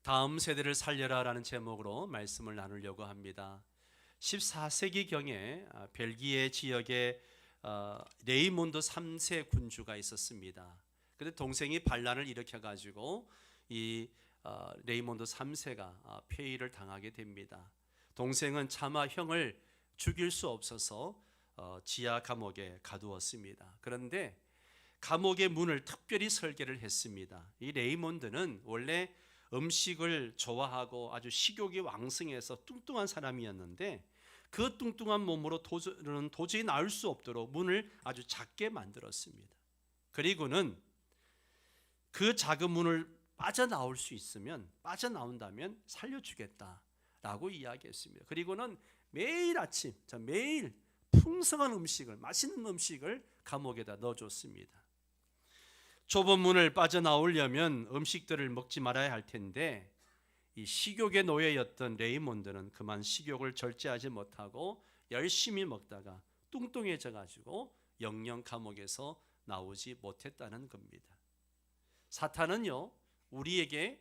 다음 세대를 살려라라는 제목으로 말씀을 나누려고 합니다. 14세기경에 벨기에 지역에 레이몬드 3세 군주가 있었습니다. 그런데 동생이 반란을 일으켜가지고 이 레이몬드 3세가 폐위를 당하게 됩니다. 동생은 차마 형을 죽일 수 없어서 지하 감옥에 가두었습니다. 그런데 감옥의 문을 특별히 설계를 했습니다. 이 레이몬드는 원래 음식을 좋아하고 아주 식욕이 왕성해서 뚱뚱한 사람이었는데 그 뚱뚱한 몸으로 도저히 나올 수 없도록 문을 아주 작게 만들었습니다. 그리고는 그 작은 문을 빠져나올 수 있으면, 빠져나온다면 살려주겠다라고 이야기했습니다. 그리고는 매일 아침, 매일 풍성한 음식을, 맛있는 음식을 감옥에다 넣어줬습니다. 좁은 문을 빠져나오려면 음식들을 먹지 말아야 할 텐데 이 식욕의 노예였던 레이몬드는 그만 식욕을 절제하지 못하고 열심히 먹다가 뚱뚱해져 가지고 영영 감옥에서 나오지 못했다는 겁니다. 사탄은요, 우리에게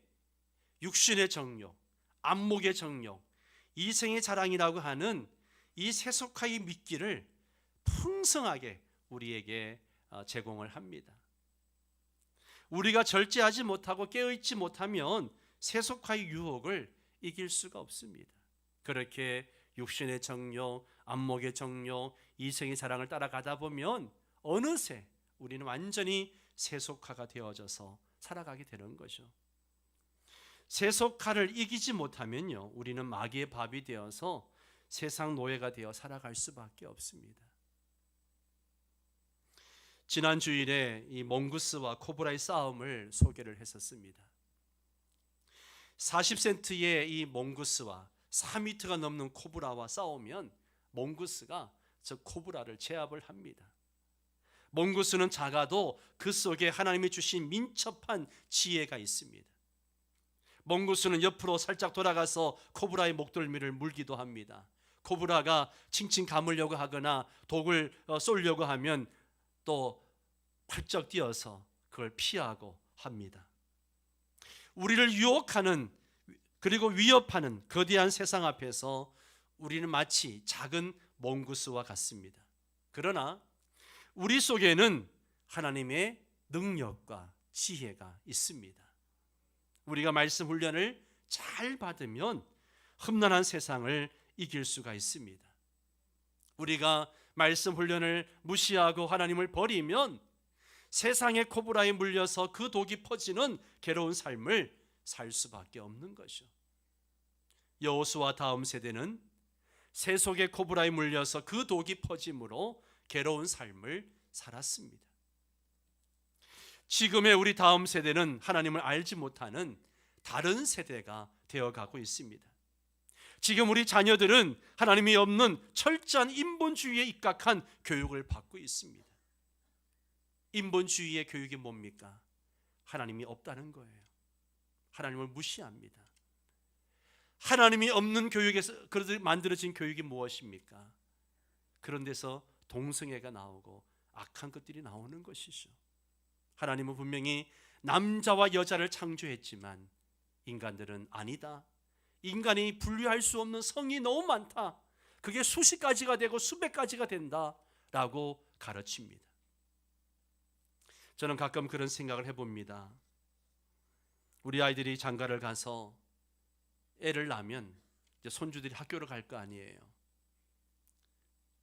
육신의 정욕, 안목의 정욕, 이생의 자랑이라고 하는 이 세속화의 미끼를 풍성하게 우리에게 제공을 합니다. 우리가 절제하지 못하고 깨어있지 못하면 세속화의 유혹을 이길 수가 없습니다. 그렇게 육신의 정욕, 안목의 정욕, 이생의 자랑을 따라가다 보면 어느새 우리는 완전히 세속화가 되어져서 살아가게 되는 거죠. 세속화를 이기지 못하면요, 우리는 마귀의 밥이 되어서 세상 노예가 되어 살아갈 수밖에 없습니다. 지난 주일에 이 몽구스와 코브라의 싸움을 소개를 했었습니다. 40센트의 이 몽구스와 4m가 넘는 코브라와 싸우면 몽구스가 저 코브라를 제압을 합니다. 몽구스는 작아도 그 속에 하나님이 주신 민첩한 지혜가 있습니다. 몽구스는 옆으로 살짝 돌아가서 코브라의 목덜미를 물기도 합니다. 코브라가 칭칭 감으려고 하거나 독을 쏠려고 하면 또 펄쩍 뛰어서 그걸 피하고 합니다. 우리를 유혹하는 그리고 위협하는 거대한 세상 앞에서 우리는 마치 작은 몽구스와 같습니다. 그러나 우리 속에는 하나님의 능력과 지혜가 있습니다. 우리가 말씀 훈련을 잘 받으면 험난한 세상을 이길 수가 있습니다. 우리가 말씀 훈련을 무시하고 하나님을 버리면 세상의 코브라에 물려서 그 독이 퍼지는 괴로운 삶을 살 수밖에 없는 것이죠. 여호수아 다음 세대는 세속의 코브라에 물려서 그 독이 퍼짐으로 괴로운 삶을 살았습니다. 지금의 우리 다음 세대는 하나님을 알지 못하는 다른 세대가 되어가고 있습니다. 지금 우리 자녀들은 하나님이 없는 철저한 인본주의에 입각한 교육을 받고 있습니다. 인본주의의 교육이 뭡니까? 하나님이 없다는 거예요. 하나님을 무시합니다. 하나님이 없는 교육에서 그렇게 만들어진 교육이 무엇입니까? 그런 데서 동성애가 나오고 악한 것들이 나오는 것이죠. 하나님은 분명히 남자와 여자를 창조했지만 인간들은 아니다. 인간이 분류할 수 없는 성이 너무 많다. 그게 수십 가지가 되고 수백 가지가 된다라고 가르칩니다. 저는 가끔 그런 생각을 해봅니다. 우리 아이들이 장가를 가서 애를 낳으면 이제 손주들이 학교를 갈 거 아니에요.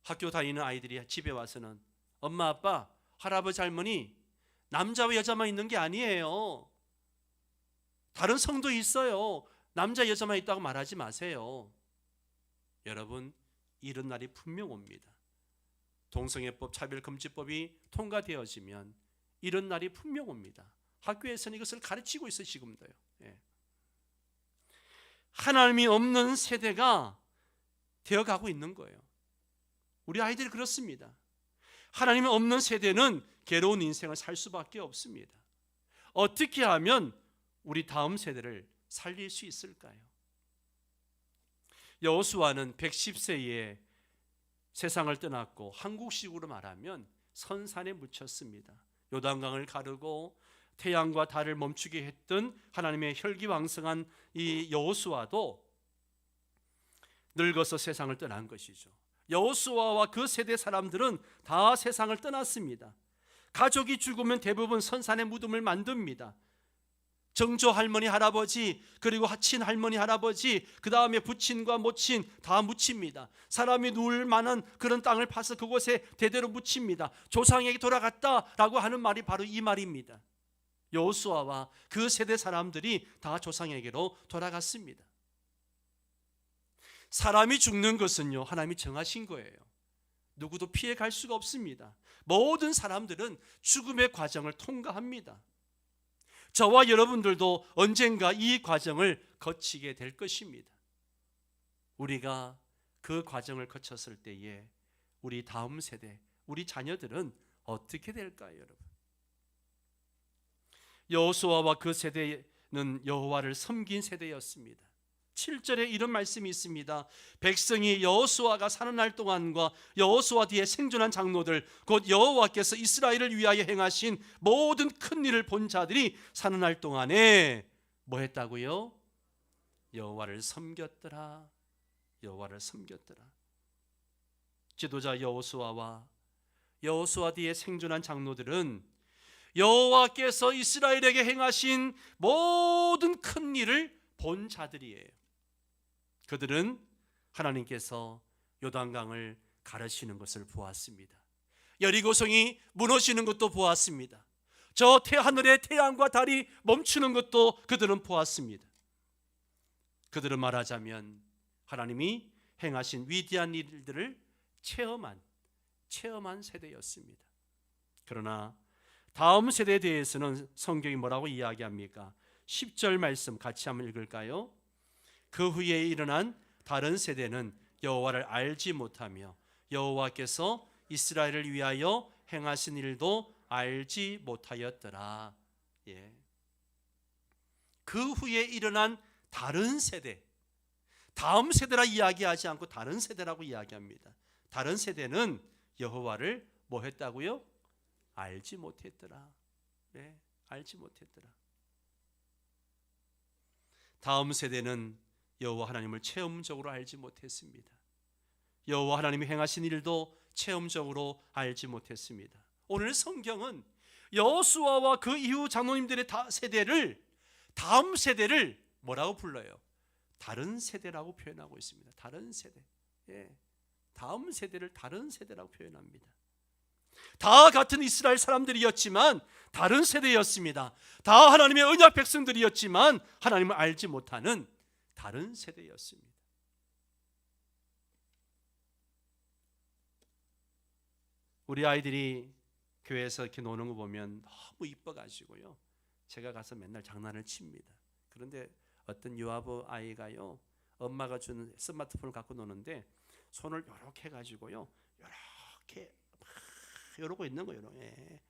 학교 다니는 아이들이 집에 와서는 엄마, 아빠, 할아버지, 할머니 남자와 여자만 있는 게 아니에요. 다른 성도 있어요. 남자, 여자만 있다고 말하지 마세요. 여러분, 이런 날이 분명 옵니다. 동성애법, 차별금지법이 통과되어지면 이런 날이 분명 옵니다. 학교에서는 이것을 가르치고 있어요. 지금도요. 하나님이 없는 세대가 되어가고 있는 거예요. 우리 아이들이 그렇습니다. 하나님이 없는 세대는 괴로운 인생을 살 수밖에 없습니다. 어떻게 하면 우리 다음 세대를 살릴 수 있을까요? 여호수아는 110세에 세상을 떠났고 한국식으로 말하면 선산에 묻혔습니다. 요단강을 가르고 태양과 달을 멈추게 했던 하나님의 혈기왕성한 이 여호수아도 늙어서 세상을 떠난 것이죠. 여호수아와 그 세대 사람들은 다 세상을 떠났습니다. 가족이 죽으면 대부분 선산에 무덤을 만듭니다. 정조 할머니 할아버지, 그리고 친할머니 할아버지, 그 다음에 부친과 모친 다 묻힙니다. 사람이 누울 만한 그런 땅을 파서 그곳에 대대로 묻힙니다. 조상에게 돌아갔다라고 하는 말이 바로 이 말입니다. 여호수아와 그 세대 사람들이 다 조상에게로 돌아갔습니다. 사람이 죽는 것은요, 하나님이 정하신 거예요. 누구도 피해갈 수가 없습니다. 모든 사람들은 죽음의 과정을 통과합니다. 저와 여러분들도 언젠가 이 과정을 거치게 될 것입니다. 우리가 그 과정을 거쳤을 때에 우리 다음 세대, 우리 자녀들은 어떻게 될까요, 여러분? 여호수아와 그 세대는 여호와를 섬긴 세대였습니다. 7절에 이런 말씀이 있습니다. 백성이 여호수아가 사는 날 동안과 여호수아 뒤에 생존한 장로들, 곧 여호와께서 이스라엘을 위하여 행하신 모든 큰 일을 본 자들이 사는 날 동안에 뭐 했다고요? 여호와를 섬겼더라. 여호와를 섬겼더라. 지도자 여호수아와 여호수아 뒤에 생존한 장로들은 여호와께서 이스라엘에게 행하신 모든 큰 일을 본 자들이에요. 그들은 하나님께서 요단강을 가르시는 것을 보았습니다. 여리고성이 무너지는 것도 보았습니다. 저 하늘의 태양과 달이 멈추는 것도 그들은 보았습니다. 그들은 말하자면 하나님이 행하신 위대한 일들을 체험한 세대였습니다. 그러나 다음 세대에 대해서는 성경이 뭐라고 이야기합니까? 10절 말씀 같이 한번 읽을까요? 그 후에 일어난 다른 세대는 여호와를 알지 못하며 여호와께서 이스라엘을 위하여 행하신 일도 알지 못하였더라. 예. 그 후에 일어난 다른 세대, 다음 세대라 이야기하지 않고 다른 세대라고 이야기합니다. 다른 세대는 여호와를 뭐 했다고요? 알지 못했더라. 네, 알지 못했더라. 다음 세대는 여호와 하나님을 체험적으로 알지 못했습니다. 여호와 하나님이 행하신 일도 체험적으로 알지 못했습니다. 오늘 성경은 여호수아와 그 이후 장로님들의 세대를, 다음 세대를 뭐라고 불러요? 다른 세대라고 표현하고 있습니다. 다른 세대. 예, 다음 세대를 다른 세대라고 표현합니다. 다 같은 이스라엘 사람들이었지만 다른 세대였습니다. 다 하나님의 언약 백성들이었지만 하나님을 알지 못하는 다른 세대였습니다. 우리 아이들이 교회에서 이렇게 노는 거 보면 너무 이뻐가지고요, 제가 가서 맨날 장난을 칩니다. 그런데 어떤 유아부 아이가요, 엄마가 주는 스마트폰을 갖고 노는데 손을 이렇게 해가지고요, 이렇게 이러고 있는 거예요. 예.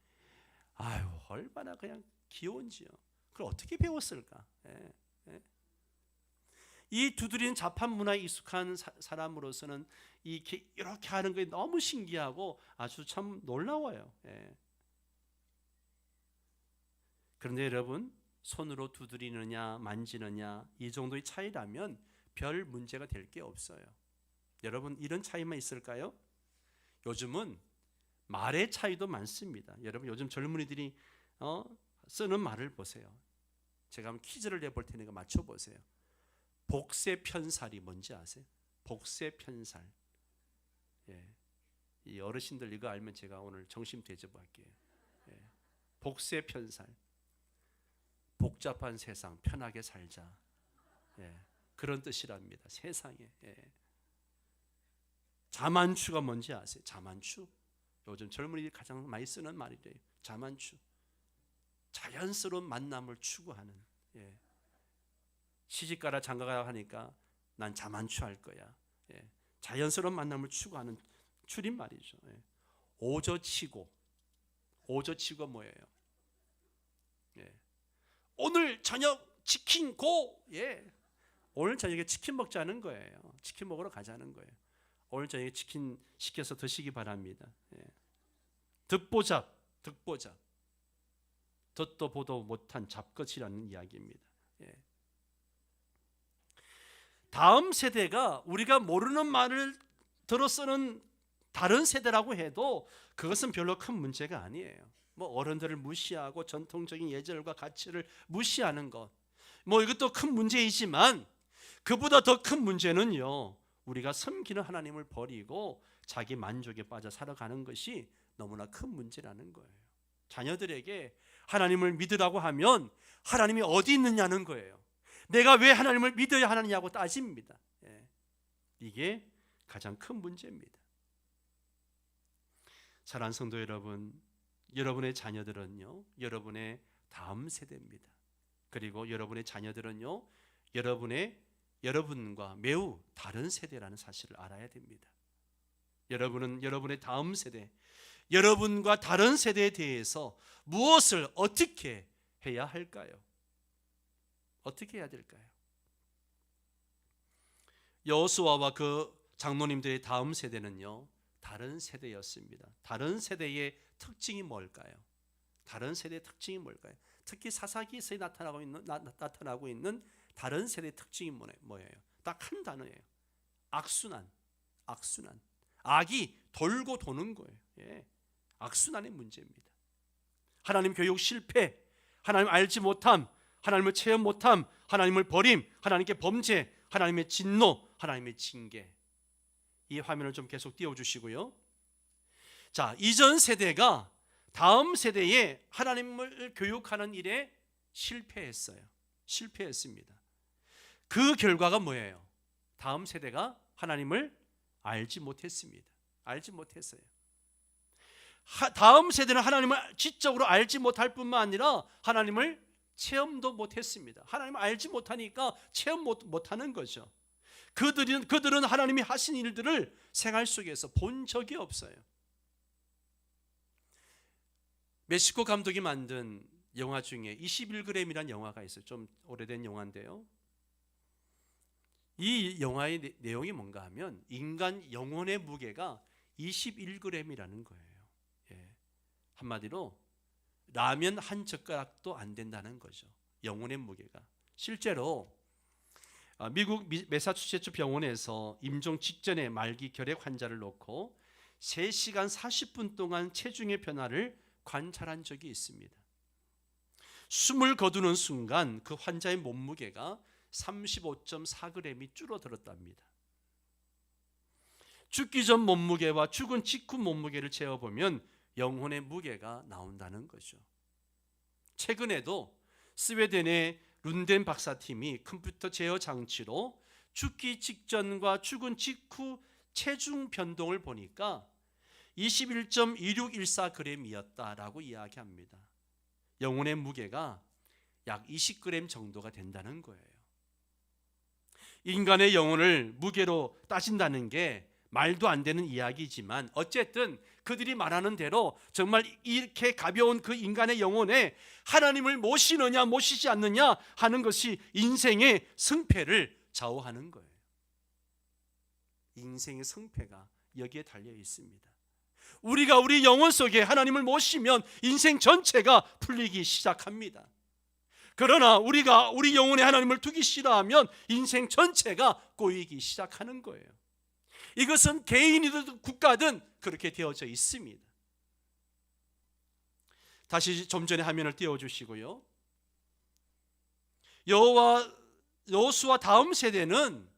아유, 얼마나 그냥 귀여운지요. 그걸 어떻게 배웠을까? 예. 예. 이 두드리는 자판 문화에 익숙한 사람으로서는 이렇게 하는 게 너무 신기하고 아주 참 놀라워요. 예. 그런데 여러분, 손으로 두드리느냐 만지느냐 이 정도의 차이라면 별 문제가 될 게 없어요. 여러분, 이런 차이만 있을까요? 요즘은 말의 차이도 많습니다. 여러분, 요즘 젊은이들이 쓰는 말을 보세요. 제가 한번 퀴즈를 내볼 테니까 맞춰보세요. 복세편살이 뭔지 아세요? 복세편살. 예. 이 어르신들 이거 알면 제가 오늘 정신 대접할게요. 예. 복세편살. 복잡한 세상 편하게 살자. 예. 그런 뜻이랍니다. 세상에. 예. 자만추가 뭔지 아세요? 자만추. 요즘 젊은이들이 가장 많이 쓰는 말이래요. 자만추. 자연스러운 만남을 추구하는. 예. 시집가라 장가가라 하니까 난 자만추 할 거야. 예. 자연스러운 만남을 추구하는 줄임말이죠. 예. 오저치고. 오저치고 뭐예요? 예. 오늘 저녁 치킨 고. 예. 오늘 저녁에 치킨 먹자는 거예요. 치킨 먹으러 가자는 거예요. 오늘 저녁에 치킨 시켜서 드시기 바랍니다. 예. 득보잡, 득보잡. 듣도 보도 못한 잡것이라는 이야기입니다. 예. 다음 세대가 우리가 모르는 말을 들어 쓰는 다른 세대라고 해도 그것은 별로 큰 문제가 아니에요. 뭐 어른들을 무시하고 전통적인 예절과 가치를 무시하는 것, 뭐 이것도 큰 문제이지만 그보다 더 큰 문제는요, 우리가 섬기는 하나님을 버리고 자기 만족에 빠져 살아가는 것이 너무나 큰 문제라는 거예요. 자녀들에게 하나님을 믿으라고 하면 하나님이 어디 있느냐는 거예요. 내가 왜 하나님을 믿어야 하느냐고 따집니다. 예. 이게 가장 큰 문제입니다. 사랑하는 성도 여러분, 여러분의 자녀들은요, 여러분의 다음 세대입니다. 그리고 여러분의 자녀들은요, 여러분과 매우 다른 세대라는 사실을 알아야 됩니다. 여러분은 여러분의 다음 세대, 여러분과 다른 세대에 대해서 무엇을 어떻게 해야 할까요? 어떻게 해야 될까요? 여호수아와 그 장로님들의 다음 세대는요, 다른 세대였습니다. 다른 세대의 특징이 뭘까요? 다른 세대의 특징이 뭘까요? 특히 사사기에서 나타나고 있는 다른 세대의 특징이 뭐예요? 딱 한 단어예요. 악순환. 악이 돌고 도는 거예요. 예. 악순환의 문제입니다. 하나님 교육 실패, 하나님 알지 못함, 하나님을 체험 못함, 하나님을 버림, 하나님께 범죄, 하나님의 진노, 하나님의 징계. 이 화면을 좀 계속 띄워주시고요. 자, 이전 세대가 다음 세대에 하나님을 교육하는 일에 실패했습니다. 그 결과가 뭐예요? 다음 세대가 하나님을 알지 못했습니다. 알지 못했어요. 다음 세대는 하나님을 지적으로 알지 못할 뿐만 아니라 하나님을 체험도 못했습니다. 하나님을 알지 못하니까 체험 못하는 거죠. 그들은 하나님이 하신 일들을 생활 속에서 본 적이 없어요. 멕시코 감독이 만든 영화 중에 21g이라는 영화가 있어요. 좀 오래된 영화인데요. 이 영화의 내용이 뭔가 하면 인간 영혼의 무게가 21g이라는 거예요. 예. 한마디로 라면 한 젓가락도 안 된다는 거죠. 영혼의 무게가. 실제로 미국 매사추세츠 병원에서 임종 직전에 말기 결핵 환자를 놓고 3시간 40분 동안 체중의 변화를 관찰한 적이 있습니다. 숨을 거두는 순간 그 환자의 몸무게가 35.4g이 줄어들었답니다. 죽기 전 몸무게와 죽은 직후 몸무게를 재어보면 영혼의 무게가 나온다는 거죠. 최근에도 스웨덴의 룬덴 박사팀이 컴퓨터 제어 장치로 죽기 직전과 죽은 직후 체중 변동을 보니까 21.2614g이었다라고 이야기합니다. 영혼의 무게가 약 20g 정도가 된다는 거예요. 인간의 영혼을 무게로 따진다는 게 말도 안 되는 이야기지만 어쨌든 그들이 말하는 대로 정말 이렇게 가벼운 그 인간의 영혼에 하나님을 모시느냐 모시지 않느냐 하는 것이 인생의 승패를 좌우하는 거예요. 인생의 승패가 여기에 달려 있습니다. 우리가 우리 영혼 속에 하나님을 모시면 인생 전체가 풀리기 시작합니다. 그러나 우리가 우리 영혼에 하나님을 두기 싫어하면 인생 전체가 꼬이기 시작하는 거예요. 이것은 개인이든 국가든 그렇게 되어져 있습니다. 다시 좀 전에 화면을 띄워주시고요. 여호수아 다음 세대는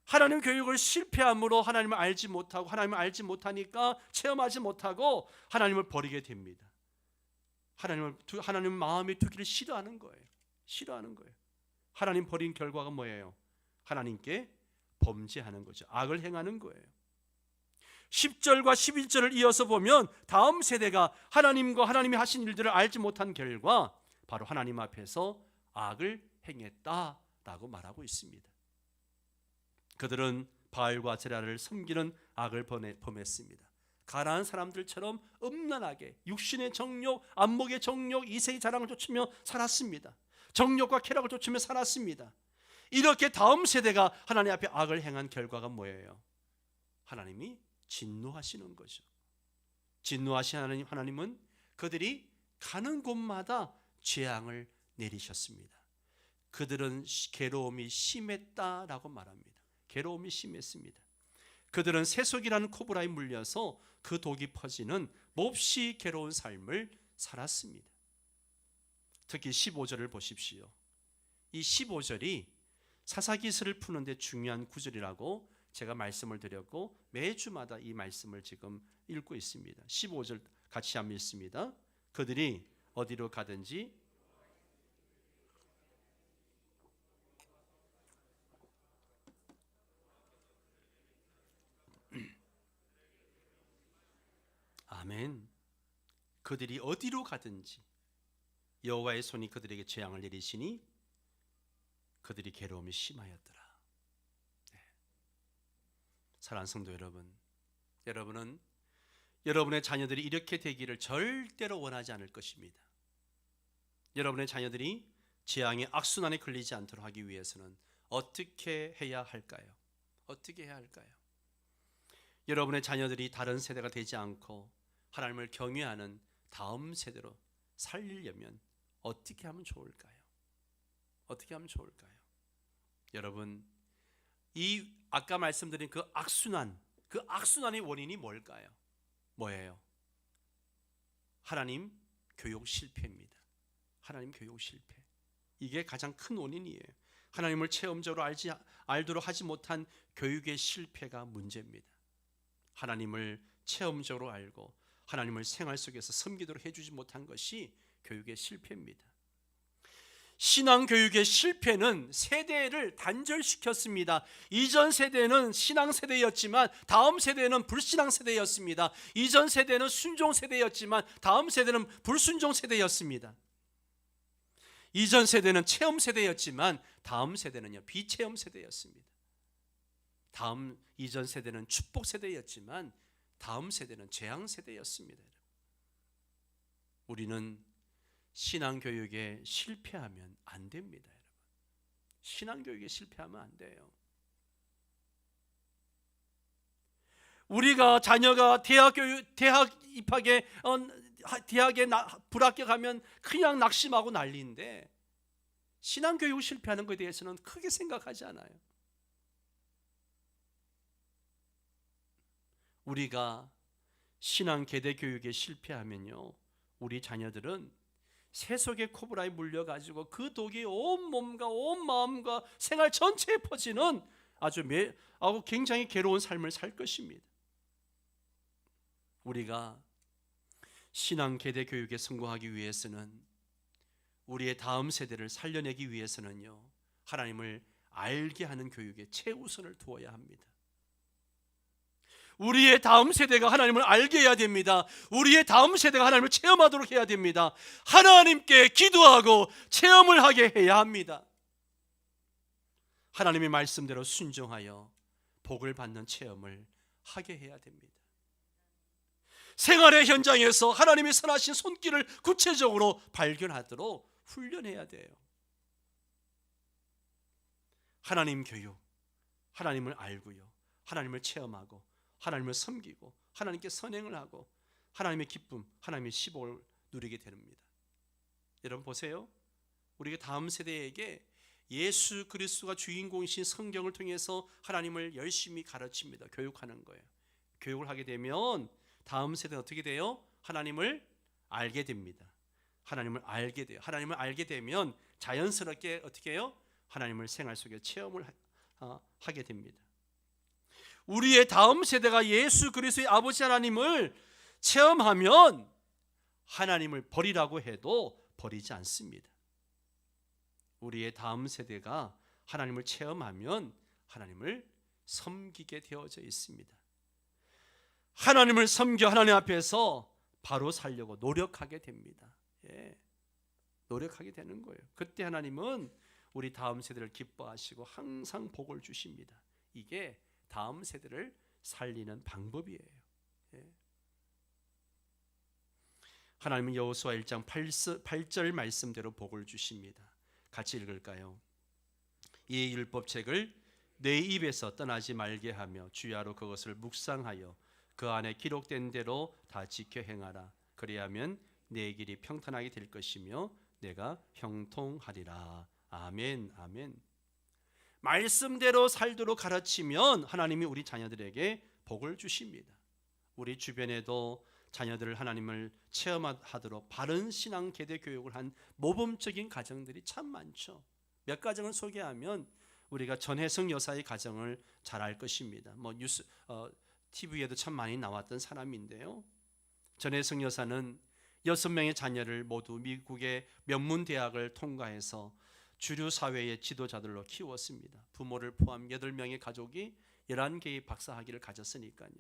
하나님 교육을 실패함으로 하나님을 알지 못하고 하나님을 알지 못하니까 체험하지 못하고 하나님을 버리게 됩니다. 하나님 마음에 두기를 싫어하는 거예요. 하나님 버린 결과가 뭐예요? 하나님께 범죄하는 거죠. 악을 행하는 거예요. 10절과 11절을 이어서 보면 다음 세대가 하나님과 하나님이 하신 일들을 알지 못한 결과 바로 하나님 앞에서 악을 행했다라고 말하고 있습니다. 그들은 바알과 제라를 섬기는 악을 범했습니다. 가난한 사람들처럼 음란하게 육신의 정욕, 안목의 정욕, 이세의 자랑을 쫓으며 살았습니다. 정욕과 쾌락을 쫓으며 살았습니다. 이렇게 다음 세대가 하나님 앞에 악을 행한 결과가 뭐예요? 하나님이 진노하시는 거죠. 진노하신 하나님은 그들이 가는 곳마다 재앙을 내리셨습니다. 그들은 괴로움이 심했다라고 말합니다. 괴로움이 심했습니다. 그들은 세속이라는 코브라에 물려서 그 독이 퍼지는 몹시 괴로운 삶을 살았습니다. 특히 15절을 보십시오. 이 15절이 사사기스를 푸는데 중요한 구절이라고 제가 말씀을 드렸고 매주마다 이 말씀을 지금 읽고 있습니다. 15절 같이 한번 읽습니다. 그들이 어디로 가든지 아멘. 그들이 어디로 가든지 여호와의 손이 그들에게 재앙을 내리시니 그들이 괴로움이 심하였더라. 네. 사랑하는 성도 여러분, 여러분은 여러분의 자녀들이 이렇게 되기를 절대로 원하지 않을 것입니다. 여러분의 자녀들이 재앙의 악순환에 걸리지 않도록 하기 위해서는 어떻게 해야 할까요? 어떻게 해야 할까요? 여러분의 자녀들이 다른 세대가 되지 않고 하나님을 경외하는 다음 세대로 살리려면 어떻게 하면 좋을까요? 어떻게 하면 좋을까요? 여러분, 이 아까 말씀드린 그 악순환의 원인이 뭘까요? 뭐예요? 하나님 교육 실패입니다. 하나님 교육 실패. 이게 가장 큰 원인이에요. 하나님을 체험적으로 알도록 하지 못한 교육의 실패가 문제입니다. 하나님을 체험적으로 알고 하나님을 생활 속에서 섬기도록 해주지 못한 것이 교육의 실패입니다. 신앙교육의 실패는 세대를 단절시켰습니다. 이전 세대는 신앙 세대였지만 다음 세대는 불신앙 세대였습니다. 이전 세대는 순종 세대였지만 다음 세대는 불순종 세대였습니다. 이전 세대는 체험 세대였지만 다음 세대는요 비체험 세대였습니다. 이전 세대는 축복 세대였지만 다음 세대는 재앙 세대였습니다. 우리는 신앙교육에 실패하면 안 됩니다. 여러분. 신앙교육에 실패하면 안 돼요. 우리가 자녀가 대학 입학에 대학에 불합격하면 그냥 낙심하고 난리인데 신앙교육 실패하는 것에 대해서는 크게 생각하지 않아요. 우리가 신앙 계대 교육에 실패하면요 우리 자녀들은 세속의 코브라에 물려가지고 그 독이 온 몸과 온 마음과 생활 전체에 퍼지는 아주 굉장히 괴로운 삶을 살 것입니다. 우리가 신앙 계대 교육에 성공하기 위해서는 우리의 다음 세대를 살려내기 위해서는요 하나님을 알게 하는 교육에 최우선을 두어야 합니다. 우리의 다음 세대가 하나님을 알게 해야 됩니다. 우리의 다음 세대가 하나님을 체험하도록 해야 됩니다. 하나님께 기도하고 체험을 하게 해야 합니다. 하나님의 말씀대로 순종하여 복을 받는 체험을 하게 해야 됩니다. 생활의 현장에서 하나님의 선하신 손길을 구체적으로 발견하도록 훈련해야 돼요. 하나님 교육, 하나님을 알고요 하나님을 체험하고 하나님을 섬기고 하나님께 선행을 하고 하나님의 기쁨, 하나님의 시복을 누리게 됩니다. 여러분 보세요. 우리가 다음 세대에게 예수 그리스도가 주인공이신 성경을 통해서 하나님을 열심히 가르칩니다. 교육하는 거예요. 교육을 하게 되면 다음 세대는 어떻게 돼요? 하나님을 알게 됩니다. 하나님을 알게 돼요. 하나님을 알게 되면 자연스럽게 어떻게 해요? 하나님을 생활 속에 체험을 하게 됩니다. 우리의 다음 세대가 예수 그리스도의 아버지 하나님을 체험하면 하나님을 버리라고 해도 버리지 않습니다. 우리의 다음 세대가 하나님을 체험하면 하나님을 섬기게 되어져 있습니다. 하나님을 섬겨 하나님 앞에서 바로 살려고 노력하게 됩니다. 노력하게 되는 거예요. 그때 하나님은 우리 다음 세대를 기뻐하시고 항상 복을 주십니다. 이게 다음 세대를 살리는 방법이에요. 하나님은 여호수아 1장 8절 말씀대로 복을 주십니다. 같이 읽을까요? 이 율법책을 내 입에서 떠나지 말게 하며 주야로 그것을 묵상하여 그 안에 기록된 대로 다 지켜 행하라. 그리하면 내 길이 평탄하게 될 것이며 내가 형통하리라. 아멘, 아멘. 말씀대로 살도록 가르치면 하나님이 우리 자녀들에게 복을 주십니다. 우리 주변에도 자녀들 하나님을 체험하도록 바른 신앙 계대 교육을 한 모범적인 가정들이 참 많죠. 몇 가정을 소개하면 우리가 전혜성 여사의 가정을 잘 알 것입니다. 뉴스 TV에도 참 많이 나왔던 사람인데요. 전혜성 여사는 6명의 자녀를 모두 미국의 명문 대학을 통과해서 주류 사회의 지도자들로 키웠습니다. 부모를 포함 8명의 가족이 11개의 박사학위를 가졌으니까요.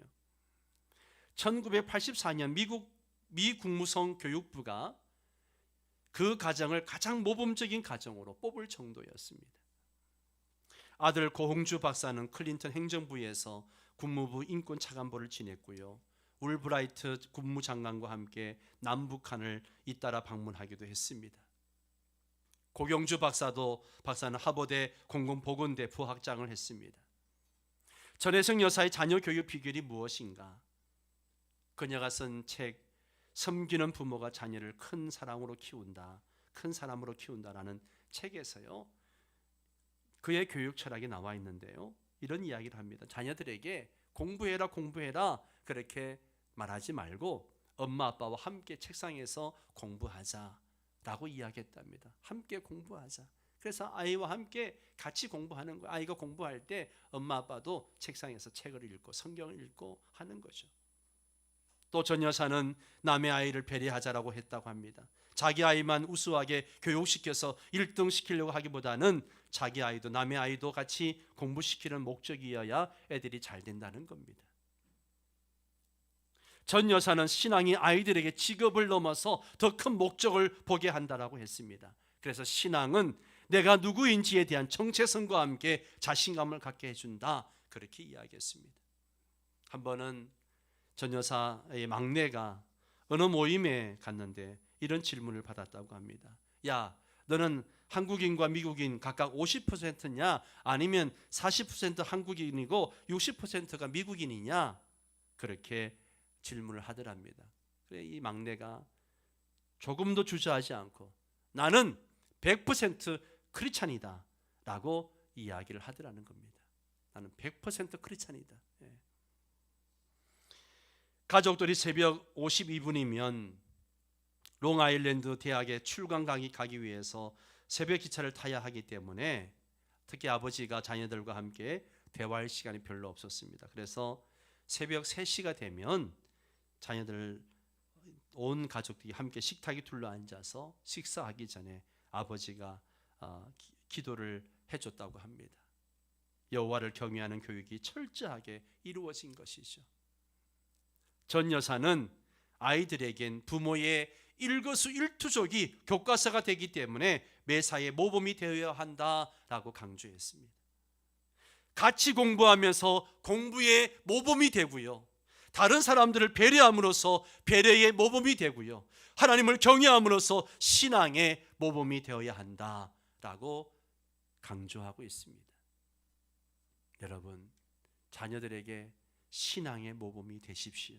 1984년 미 국무성 교육부가 그 가정을 가장 모범적인 가정으로 뽑을 정도였습니다. 아들 고홍주 박사는 클린턴 행정부에서 국무부 인권차관보를 지냈고요. 울브라이트 국무장관과 함께 남북한을 잇따라 방문하기도 했습니다. 고경주 박사는 하버드 공공보건대 부학장을 했습니다. 전혜성 여사의 자녀 교육 비결이 무엇인가? 그녀가 쓴 책 섬기는 부모가 자녀를 큰 사랑으로 키운다, 큰 사람으로 키운다라는 책에서요, 그의 교육 철학이 나와 있는데요, 이런 이야기를 합니다. 자녀들에게 공부해라 그렇게 말하지 말고 엄마 아빠와 함께 책상에서 공부하자라고 이야기했답니다. 함께 공부하자. 그래서 아이와 함께 같이 공부하는 거예요. 아이가 공부할 때 엄마 아빠도 책상에서 책을 읽고 성경을 읽고 하는 거죠. 또 전 여사는 남의 아이를 배려하자라고 했다고 합니다. 자기 아이만 우수하게 교육시켜서 1등 시키려고 하기보다는 자기 아이도 남의 아이도 같이 공부시키는 목적이어야 애들이 잘 된다는 겁니다. 전 여사는 신앙이 아이들에게 직업을 넘어서 더 큰 목적을 보게 한다라고 했습니다. 그래서 신앙은 내가 누구인지에 대한 정체성과 함께 자신감을 갖게 해준다, 그렇게 이야기했습니다. 한 번은 전 여사의 막내가 어느 모임에 갔는데 이런 질문을 받았다고 합니다. 야, 너는 한국인과 미국인 각각 50%냐 아니면 40% 한국인이고 60%가 미국인이냐, 그렇게 질문을 하더랍니다. 그래 이 막내가 조금도 주저하지 않고 나는 100% 크리스찬이다 라고 이야기를 하더라는 겁니다. 나는 100% 크리스찬이다. 가족들이 새벽 52분이면 롱아일랜드 대학에 출강 가기 위해서 새벽 기차를 타야 하기 때문에 특히 아버지가 자녀들과 함께 대화할 시간이 별로 없었습니다. 그래서 새벽 3시가 되면 자녀들 온 가족들이 함께 식탁에 둘러앉아서 식사하기 전에 아버지가 기도를 해줬다고 합니다. 여호와를 경외하는 교육이 철저하게 이루어진 것이죠. 전 여사는 아이들에겐 부모의 일거수일투족이 교과서가 되기 때문에 매사에 모범이 되어야 한다라고 강조했습니다. 같이 공부하면서 공부의 모범이 되고요, 다른 사람들을 배려함으로써 배려의 모범이 되고요, 하나님을 경외함으로써 신앙의 모범이 되어야 한다라고 강조하고 있습니다. 여러분, 자녀들에게 신앙의 모범이 되십시오.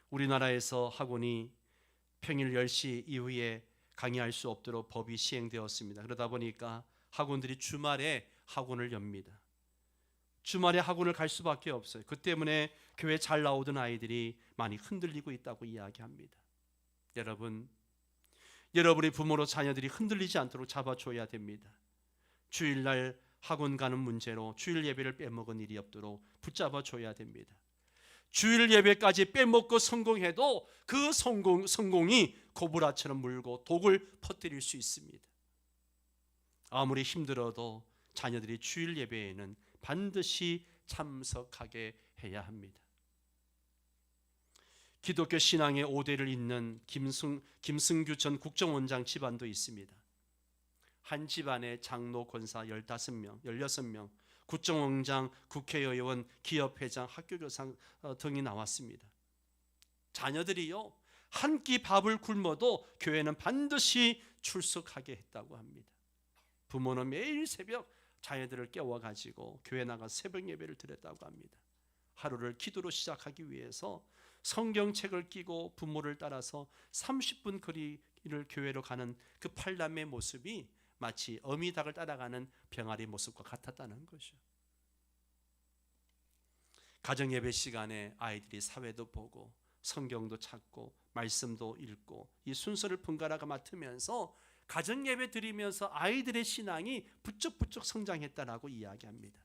우리나라에서 학원이 평일 10시 이후에 강의할 수 없도록 법이 시행되었습니다. 그러다 보니까 학원들이 주말에 학원을 엽니다. 주말에 학원을 갈 수밖에 없어요. 그 때문에 교회 잘 나오던 아이들이 많이 흔들리고 있다고 이야기합니다. 여러분, 여러분의 부모로 자녀들이 흔들리지 않도록 잡아줘야 됩니다. 주일날 학원 가는 문제로 주일 예배를 빼먹은 일이 없도록 붙잡아줘야 됩니다. 주일 예배까지 빼먹고 성공해도 그 성공이 고브라처럼 물고 독을 퍼뜨릴 수 있습니다. 아무리 힘들어도 자녀들이 주일 예배에는 반드시 참석하게 해야 합니다. 기독교 신앙의 5대를 잇는 김승규 전 국정원장 집안도 있습니다. 한 집안에 장로, 권사 15명, 16명, 국정원장, 국회의원, 기업회장, 학교교사 등이 나왔습니다. 자녀들이요, 한 끼 밥을 굶어도 교회는 반드시 출석하게 했다고 합니다. 부모는 매일 새벽 자녀들을 깨워가지고 교회 나가 새벽 예배를 드렸다고 합니다. 하루를 기도로 시작하기 위해서 성경책을 끼고 부모를 따라서 30분 거리를 교회로 가는 그 팔남의 모습이 마치 어미닭을 따라가는 병아리 모습과 같았다는 것이죠. 가정예배 시간에 아이들이 사회도 보고 성경도 찾고 말씀도 읽고 이 순서를 번갈아가 맡으면서 가정예배 드리면서 아이들의 신앙이 부쩍부쩍 성장했다라고 이야기합니다.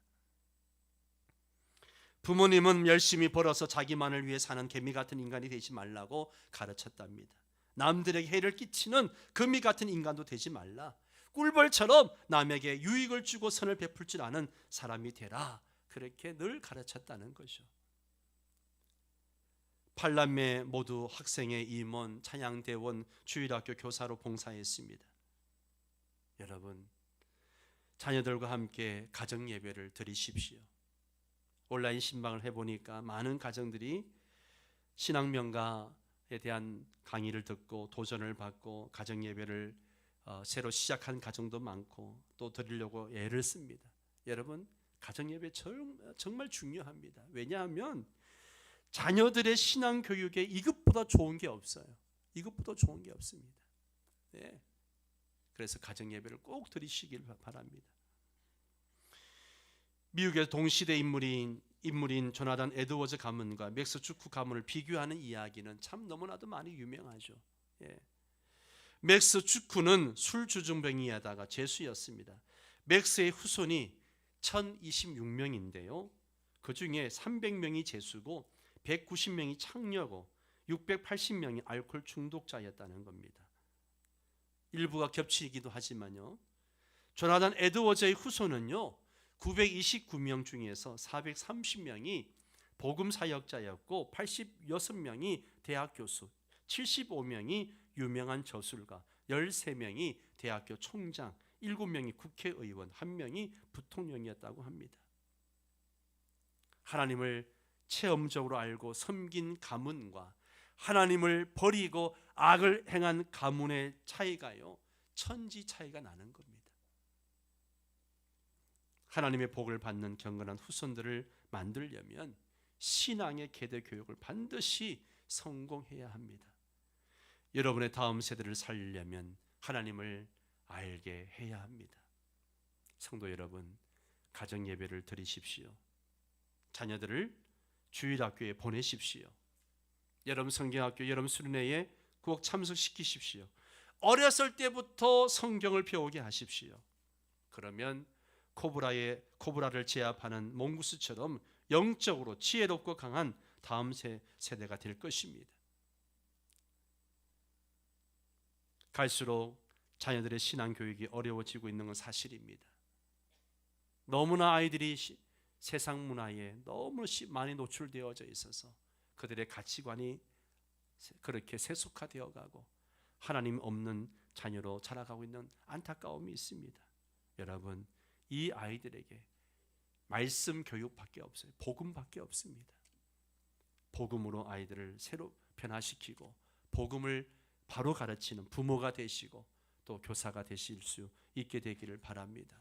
부모님은 열심히 벌어서 자기만을 위해 사는 개미 같은 인간이 되지 말라고 가르쳤답니다. 남들에게 해를 끼치는 거미 같은 인간도 되지 말라. 꿀벌처럼 남에게 유익을 주고 선을 베풀 줄 아는 사람이 되라. 그렇게 늘 가르쳤다는 거죠. 팔남매 모두 학생회 임원, 찬양대원, 주일학교 교사로 봉사했습니다. 여러분, 자녀들과 함께 가정예배를 드리십시오. 온라인 신방을 해보니까 많은 가정들이 신앙명가에 대한 강의를 듣고 도전을 받고 가정예배를 새로 시작한 가정도 많고 또 드리려고 애를 씁니다. 여러분, 가정예배 정말 중요합니다. 왜냐하면 자녀들의 신앙교육에 이것보다 좋은 게 없어요. 이것보다 좋은 게 없습니다. 네. 그래서 가정예배를 꼭 드리시길 바랍니다. 미국의 동시대 인물인 조나단 에드워즈 가문과 맥스 주크 가문을 비교하는 이야기는 참 너무나도 많이 유명하죠. 예. 맥스 주크는 술주정뱅이에다가 죄수였습니다. 맥스의 후손이 1026명인데요. 그 중에 300명이 죄수고 190명이 창녀고 680명이 알코올 중독자였다는 겁니다. 일부가 겹치기도 하지만요. 조나단 에드워즈의 후손은요. 929명 중에서 430명이 복음 사역자였고 86명이 대학 교수, 75명이 유명한 저술가, 13명이 대학교 총장, 7명이 국회의원, 1명이 부통령이었다고 합니다. 하나님을 체험적으로 알고 섬긴 가문과 하나님을 버리고 악을 행한 가문의 차이가요, 천지 차이가 나는 겁니다. 하나님의 복을 받는 경건한 후손들을 만들려면 신앙의 계대 교육을 반드시 성공해야 합니다. 여러분의 다음 세대를 살리려면 하나님을 알게 해야 합니다. 성도 여러분, 가정 예배를 드리십시오. 자녀들을 주일학교에 보내십시오. 여러분 성경학교, 여러분 수련회에 꼭 참석시키십시오. 어렸을 때부터 성경을 배우게 하십시오. 그러면 코브라를 제압하는 몽구스처럼 영적으로 지혜롭고 강한 다음 세대가 될 것입니다. 갈수록 자녀들의 신앙 교육이 어려워지고 있는 건 사실입니다. 너무나 아이들이 세상 문화에 너무 많이 노출되어져 있어서 그들의 가치관이 그렇게 세속화되어 가고 하나님 없는 자녀로 자라가고 있는 안타까움이 있습니다. 여러분, 이 아이들에게 말씀 교육밖에 없어요. 복음밖에 없습니다. 복음으로 아이들을 새로 변화시키고 복음을 바로 가르치는 부모가 되시고 또 교사가 되실 수 있게 되기를 바랍니다.